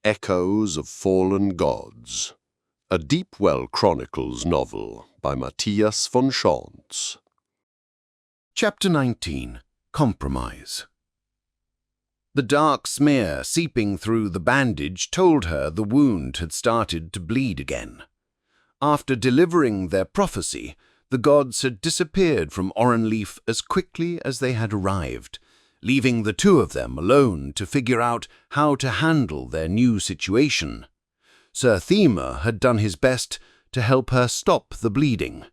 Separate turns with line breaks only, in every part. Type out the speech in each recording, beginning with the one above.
Echoes of Fallen Gods, a Deepwell Chronicles novel by Mattias von Schantz.
Chapter 19. Compromise. The dark smear seeping through the bandage told her the wound had started to bleed again. After delivering their prophecy, the gods had disappeared from Orenleaf as quickly as they had arrived, leaving the two of them alone to figure out how to handle their new situation. Sir Thema had done his best to help her stop the bleeding.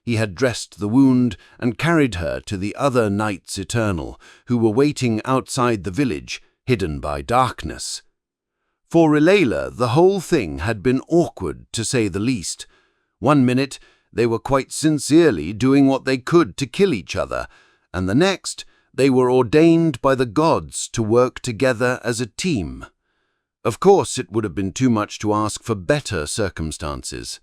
He had dressed the wound and carried her to the other Knights Eternal, who were waiting outside the village, hidden by darkness. For R'lyeh, the whole thing had been awkward, to say the least. One minute, they were quite sincerely doing what they could to kill each other, and the next, they were ordained by the gods to work together as a team. Of course, it would have been too much to ask for better circumstances.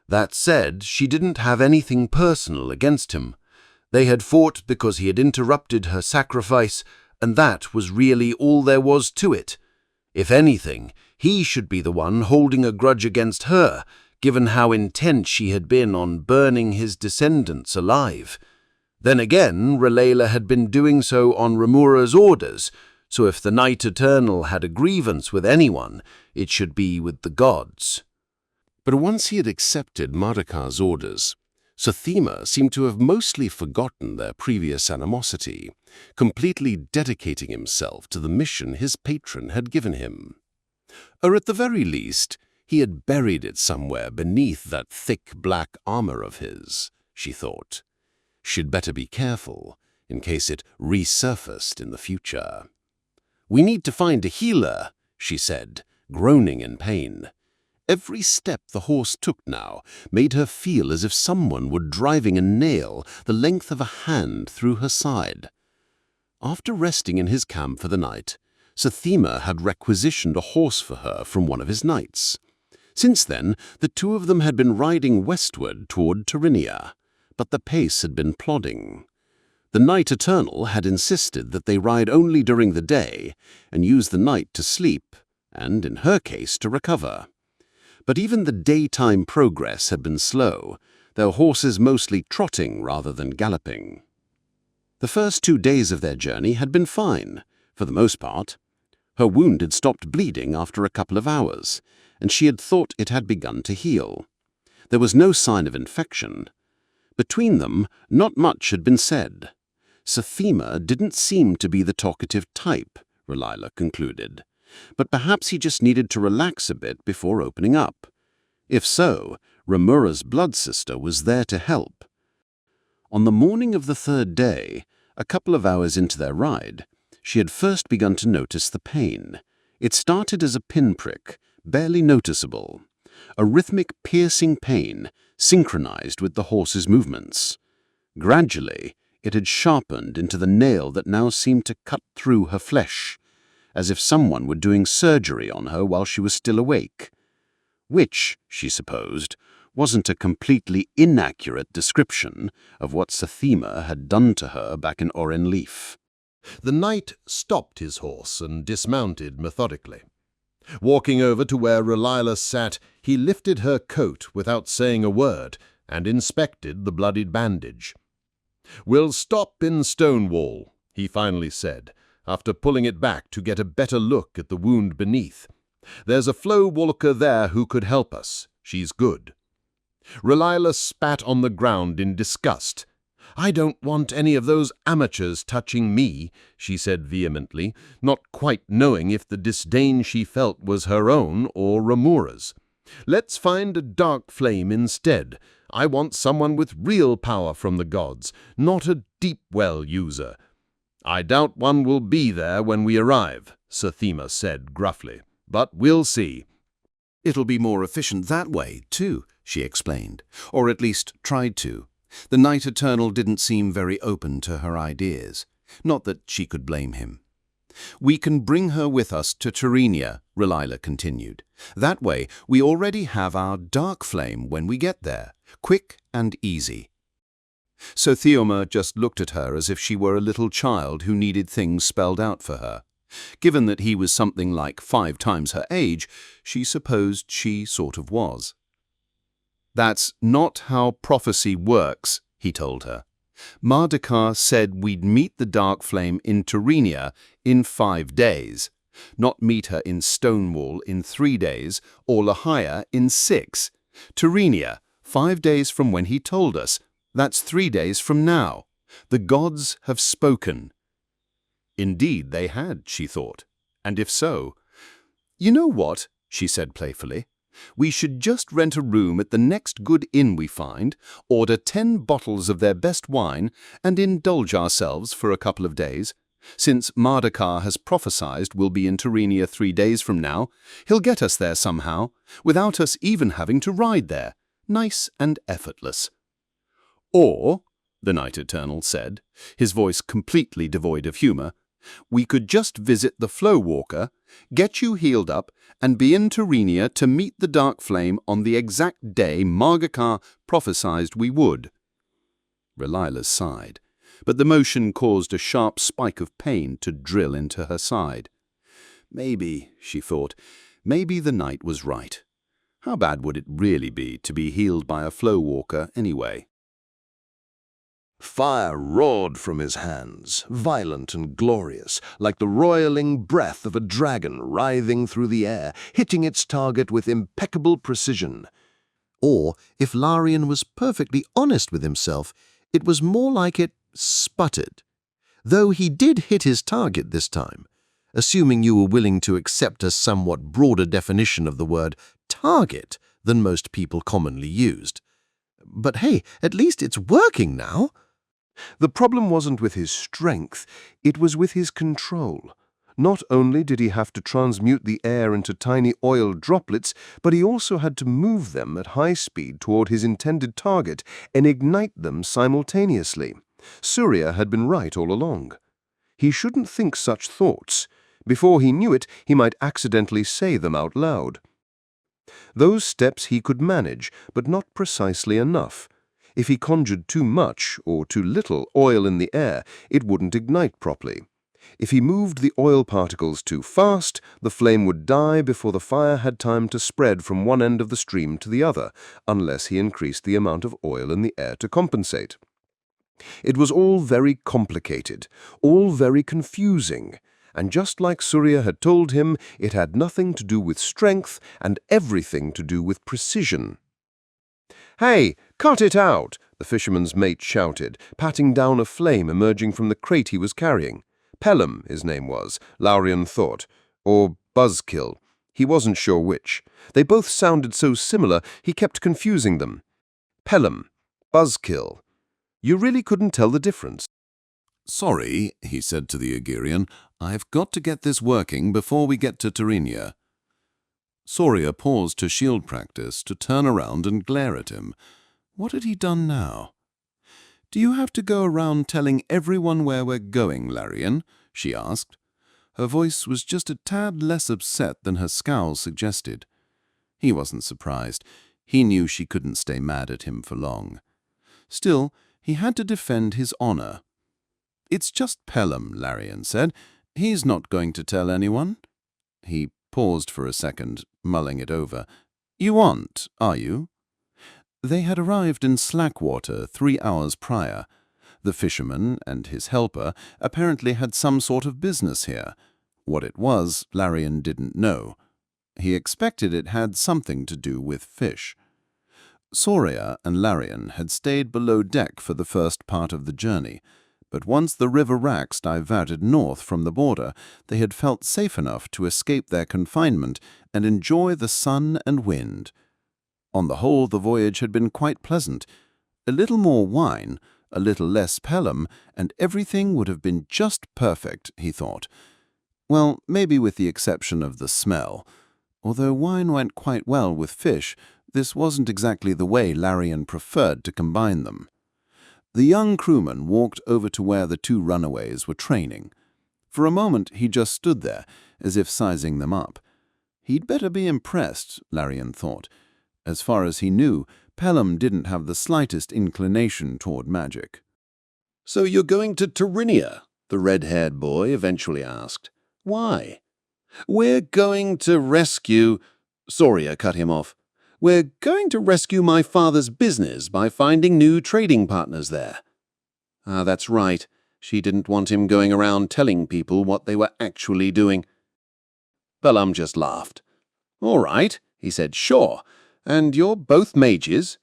That said, she didn't have anything personal against him. They had fought because he had interrupted her sacrifice, and that was really all there was to it. If anything, he should be the one holding a grudge against her, given how intent she had been on burning his descendants alive. Then again, R'lyeh had been doing so on Rimura's orders, so if the Knight Eternal had a grievance with anyone, it should be with the gods.
But once he had accepted Marika's orders, Sir Thema seemed to have mostly forgotten their previous animosity, completely dedicating himself to the mission his patron had given him. Or at the very least, he had buried it somewhere beneath that thick black armor of his, she thought. She'd better be careful, in case it resurfaced in the future. "We need to find a healer," she said, groaning in pain. Every step the horse took now made her feel as if someone were driving a nail the length of a hand through her side. After resting in his camp for the night, Sir Thema had requisitioned a horse for her from one of his knights. Since then, the two of them had been riding westward toward tyranny, but the pace had been plodding. The Knight Eternal had insisted that they ride only during the day and use the night to sleep, and in her case to recover. But even the daytime progress had been slow, their horses mostly trotting rather than galloping. The first 2 days of their journey had been fine, for the most part. Her wound had stopped bleeding after a couple of hours, and she had thought it had begun to heal. There was no sign of infection. Between them, not much had been said. Sir Thema didn't seem to be the talkative type, R'lyeh concluded, but perhaps he just needed to relax a bit before opening up. If so, Rimura's blood sister was there to help. On the morning of the 3rd day, a couple of hours into their ride, she had first begun to notice the pain. It started as a pinprick, barely noticeable, a rhythmic piercing pain synchronized with the horse's movements. Gradually, it had sharpened into the nail that now seemed to cut through her flesh, as if someone were doing surgery on her while she was still awake. Which, she supposed, wasn't a completely inaccurate description of what Sir Thema had done to her back in Orenleaf.
The knight stopped his horse and dismounted methodically. Walking over to where R'lyeh sat, he lifted her coat without saying a word and inspected the bloodied bandage. "We'll stop in Stonewall," he finally said, after pulling it back to get a better look at the wound beneath. "There's a flow walker there who could help us. She's good." R'lyeh spat on the ground in disgust. "I don't want any of those amateurs touching me," she said vehemently, not quite knowing if the disdain she felt was her own or Rimura's. "Let's find a dark flame instead. I want someone with real power from the gods, not a Deepwell user." "I doubt one will be there when we arrive," Sir Thema said gruffly, "but we'll see."
"It'll be more efficient that way, too," she explained, or at least tried to. The Knight Eternal didn't seem very open to her ideas. Not that she could blame him. "We can bring her with us to Tyranny," R'lyeh continued. "That way, we already have our dark flame when we get there. Quick and easy." So Thema just looked at her as if she were a little child who needed things spelled out for her. Given that he was something like 5 times her age, she supposed she sort of was. "That's not how prophecy works," he told her. "Mardukar said we'd meet the dark flame in Tyranny in 5 days, not meet her in Stonewall in 3 days or Lahaya in 6. Tyranny, 5 days from when he told us. That's 3 days from now. The gods have spoken." Indeed they had, she thought. And if so, "You know what?" she said playfully. "We should just rent a room at the next good inn we find, order 10 bottles of their best wine, and indulge ourselves for a couple of days. Since Mardukar has prophesied we'll be in Tyranny 3 days from now, he'll get us there somehow, without us even having to ride there. Nice and effortless." "Or," the Knight Eternal said, his voice completely devoid of humor, "we could just visit the Flow Walker, get you healed up, and be in Tyranny to meet the Dark Flame on the exact day Mardukar prophesied we would." Relilah sighed, but the motion caused a sharp spike of pain to drill into her side. Maybe, she thought, maybe the knight was right. How bad would it really be to be healed by a Flow Walker anyway?
Fire roared from his hands, violent and glorious, like the roiling breath of a dragon writhing through the air, hitting its target with impeccable precision.
Or, if Larian was perfectly honest with himself, it was more like it sputtered. Though he did hit his target this time, assuming you were willing to accept a somewhat broader definition of the word target than most people commonly used. But hey, at least it's working now.
The problem wasn't with his strength, it was with his control. Not only did he have to transmute the air into tiny oil droplets, but he also had to move them at high speed toward his intended target and ignite them simultaneously. Surya had been right all along. He shouldn't think such thoughts. Before he knew it, he might accidentally say them out loud. Those steps he could manage, but not precisely enough. If he conjured too much or too little oil in the air, it wouldn't ignite properly. If he moved the oil particles too fast, the flame would die before the fire had time to spread from one end of the stream to the other, unless he increased the amount of oil in the air to compensate. It was all very complicated, all very confusing, and just like Surya had told him, it had nothing to do with strength and everything to do with precision. "Hey, cut it out!" the fisherman's mate shouted, patting down a flame emerging from the crate he was carrying. Pelham, his name was, Larian thought, or Buzzkill. He wasn't sure which. They both sounded so similar, he kept confusing them. Pelham, Buzzkill. You really couldn't tell the difference.
"Sorry," he said to the Agirian, "I've got to get this working before we get to Tyranny." Surya paused to shield practice to turn around and glare at him. What had he done now? "Do you have to go around telling everyone where we're going, Larian?" she asked. Her voice was just a tad less upset than her scowl suggested. He wasn't surprised. He knew she couldn't stay mad at him for long. Still, he had to defend his honor. "It's just Pelham," Larian said. "He's not going to tell anyone." He paused for a second, mulling it over. "You aren't, are you?" They had arrived in Slackwater 3 hours prior. The fisherman and his helper apparently had some sort of business here. What it was, Larian didn't know. He expected it had something to do with fish. Surya and Larian had stayed below deck for the first part of the journey, but once the river racks diverted north from the border, they had felt safe enough to escape their confinement and enjoy the sun and wind. On the whole, the voyage had been quite pleasant. A little more wine, a little less Pelham, and everything would have been just perfect, he thought. Well, maybe with the exception of the smell. Although wine went quite well with fish, this wasn't exactly the way Larian preferred to combine them. The young crewman walked over to where the 2 runaways were training. For a moment he just stood there, as if sizing them up. He'd better be impressed, Larian thought. As far as he knew, Pelham didn't have the slightest inclination toward magic.
"So you're going to Tyranny?" the red-haired boy eventually asked.
Why? We're going to rescue... Soria cut him off. We're going to rescue my father's business by finding new trading partners there. Ah, that's right. She didn't want him going around telling people what they were actually doing. Pelham just laughed. All right, he said, sure. And you're both mages?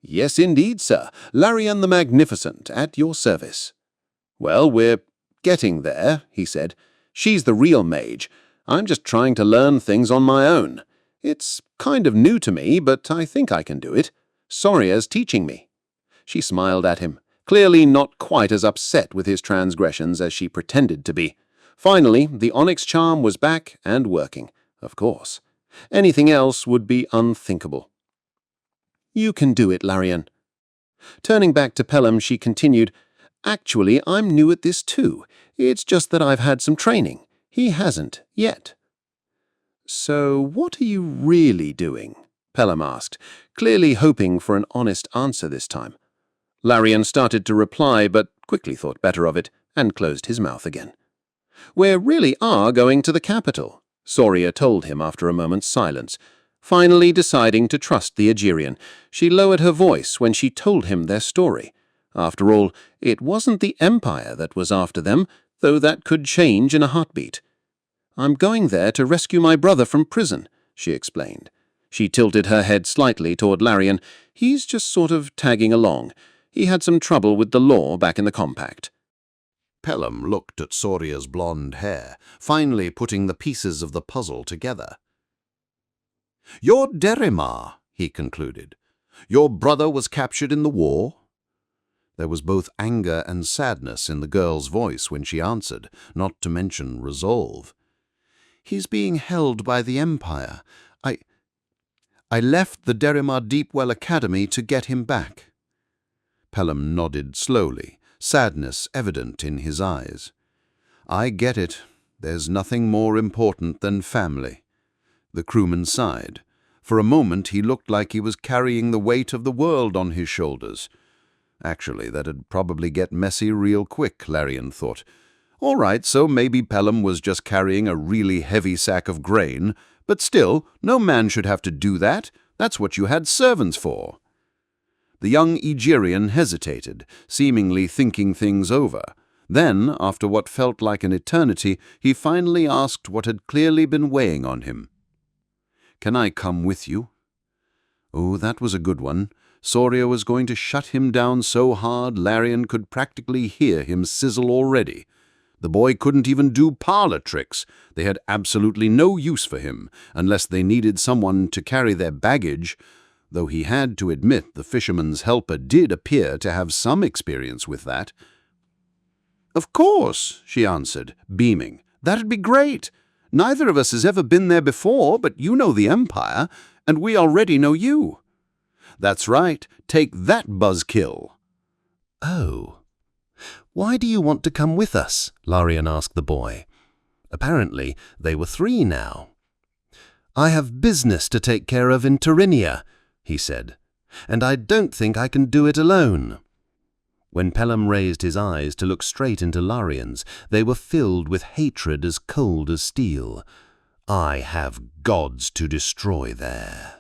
Yes, indeed, sir. Larian the Magnificent, at your service. Well, we're getting there, he said. She's the real mage. I'm just trying to learn things on my own. It's kind of new to me, but I think I can do it. Soria's teaching me. She smiled at him, clearly not quite as upset with his transgressions as she pretended to be. Finally, the onyx charm was back and working, of course. Anything else would be unthinkable. You can do it, Larian. Turning back to Pelham, she continued, Actually, I'm new at this too. It's just that I've had some training. He hasn't, yet. So what are you really doing? Pelham asked, clearly hoping for an honest answer this time. Larian started to reply, but quickly thought better of it, and closed his mouth again. We really are going to the capital, Soria told him after a moment's silence. Finally deciding to trust the Aegirian, she lowered her voice when she told him their story. After all, it wasn't the Empire that was after them, though that could change in a heartbeat. I'm going there to rescue my brother from prison, she explained. She tilted her head slightly toward Larian. He's just sort of tagging along. He had some trouble with the law back in the Compact. Pelham looked at Soria's blonde hair, finally putting the pieces of the puzzle together. You're Derimar, he concluded. Your brother was captured in the war? There was both anger and sadness in the girl's voice when she answered, not to mention resolve. He's being held by the Empire. I left the Derimar Deepwell Academy to get him back. Pelham nodded slowly, sadness evident in his eyes. I get it. There's nothing more important than family. The crewman sighed. For a moment he looked like he was carrying the weight of the world on his shoulders. Actually, that'd probably get messy real quick, Larian thought. All right, so maybe Pelham was just carrying a really heavy sack of grain, but still, no man should have to do that. That's what you had servants for. The young Aegirian hesitated, seemingly thinking things over. Then, after what felt like an eternity, he finally asked what had clearly been weighing on him. Can I come with you? Oh, that was a good one. Soria was going to shut him down so hard Larian could practically hear him sizzle already. The boy couldn't even do parlor tricks. They had absolutely no use for him, unless they needed someone to carry their baggage, though he had to admit the fisherman's helper did appear to have some experience with that. Of course, she answered, beaming. That'd be great. Neither of us has ever been there before, but you know the Empire, and we already know you. That's right. Take that, buzzkill.
Oh. Why do you want to come with us? Larian asked the boy. Apparently, they were 3 now. I have business to take care of in Tyranny, he said, and I don't think I can do it alone. When Pelham raised his eyes to look straight into Larian's, they were filled with hatred as cold as steel. I have gods to destroy there.